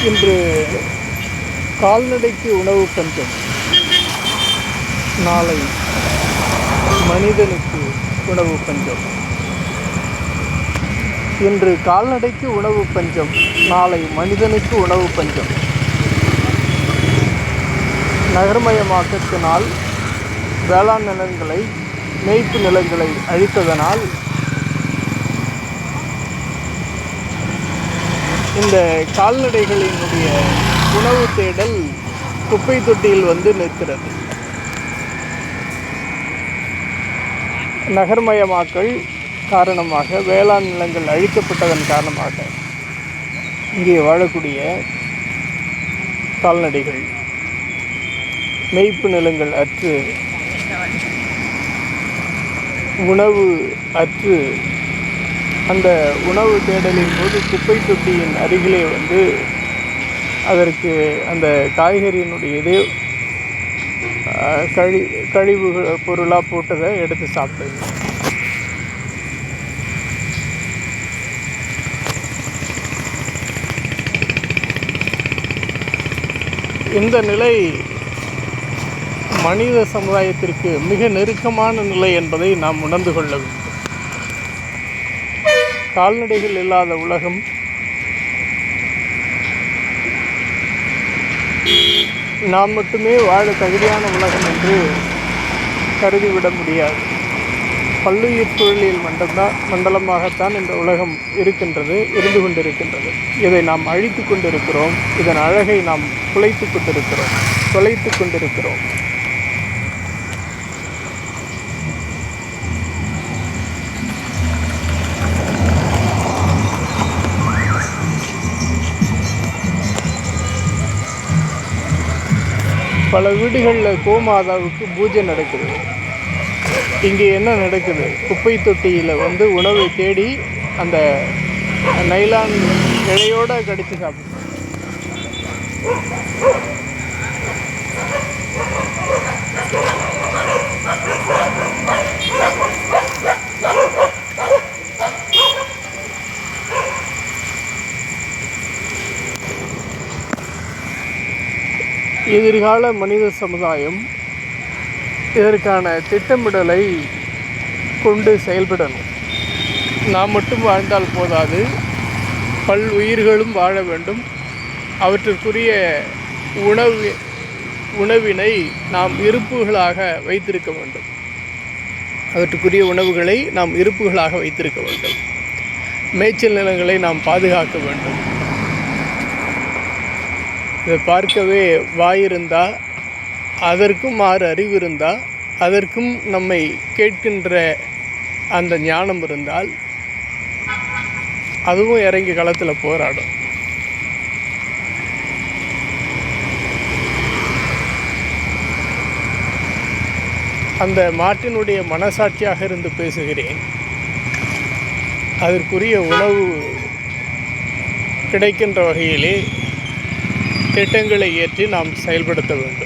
இன்று கால்நடைக்கு உணவு பஞ்சம், நாளை மனிதனுக்கு உணவு பஞ்சம். இன்று கால்நடைக்கு உணவு பஞ்சம், நாளை மனிதனுக்கு உணவு பஞ்சம். நகர்மயமாக்கத்தினால் வேளாண் நிலங்களை, மேய்ப்பு நிலங்களை அழித்ததனால் இந்த கால்நடைகளினுடைய உணவு தேடல் குப்பை தொட்டியில் வந்து நிற்கிறது. நகர்மயமாக்கல் காரணமாக, வேளாண் நிலங்கள் அழிக்கப்பட்டதன் காரணமாக இங்கே வாழக்கூடிய கால்நடைகள் மேய்ப்பு நிலங்கள் அற்று, உணவு அற்று, அந்த உணவு தேடலின் போது குப்பை தொட்டியின் அருகிலே வந்து அதற்கு அந்த காய்கறியினுடைய இதே கழிவு பொருளாக போட்டதை எடுத்து சாப்பிடுது. இந்த நிலை மனித சமுதாயத்திற்கு மிக நெருக்கமான நிலை என்பதை நாம் உணர்ந்து கொள்ள வேண்டும். கால்நடைகள் இல்லாத உலகம் நாம் மட்டுமே வாழ தகுதியான உலகம் என்று கருதிவிட முடியாது. பல்லுயிர் சூழலில் மண்டலமாகத்தான் இந்த உலகம் இருந்து கொண்டிருக்கின்றது. இதை நாம் அழித்து கொண்டிருக்கிறோம். இதன் அழகை நாம் குலைத்து கொண்டிருக்கிறோம், தொலைத்து கொண்டிருக்கிறோம். பல வீடுகளில் கோமாதாவுக்கு பூஜை நடக்குது. இங்கே என்ன நடக்குது? குப்பை தொட்டியில் வந்து உணவை தேடி அந்த நைலான் இழையோடு கடித்து சாப்பிடும். எதிர்கால மனித சமுதாயம் இதற்கான திட்டமிடலை கொண்டு செயல்படணும். நாம் மட்டும் வாழ்ந்தால் போதாது, பல் உயிர்களும் வாழ வேண்டும். அவற்றிற்குரிய உணவினை நாம் இருப்புகளாக வைத்திருக்க வேண்டும். அவற்றுக்குரிய உணவுகளை நாம் இருப்புகளாக வைத்திருக்க வேண்டும். மேய்ச்சல் நிலங்களை நாம் பாதுகாக்க வேண்டும். இதை பார்க்கவே வாயிருந்தால், அதற்கும் 6 அறிவு இருந்தால், அதற்கும் நம்மை கேட்கின்ற அந்த ஞானம் இருந்தால், அதுவும் இறங்கி களத்தில் போராடும். அந்த மாட்டினுடைய மனசாட்சியாக இருந்து பேசுகிறேன். அதற்குரிய உணவு கிடைக்கின்ற வகையிலே திட்டங்களை ஏற்றி நாம் செயல்படுத்த வேண்டும்.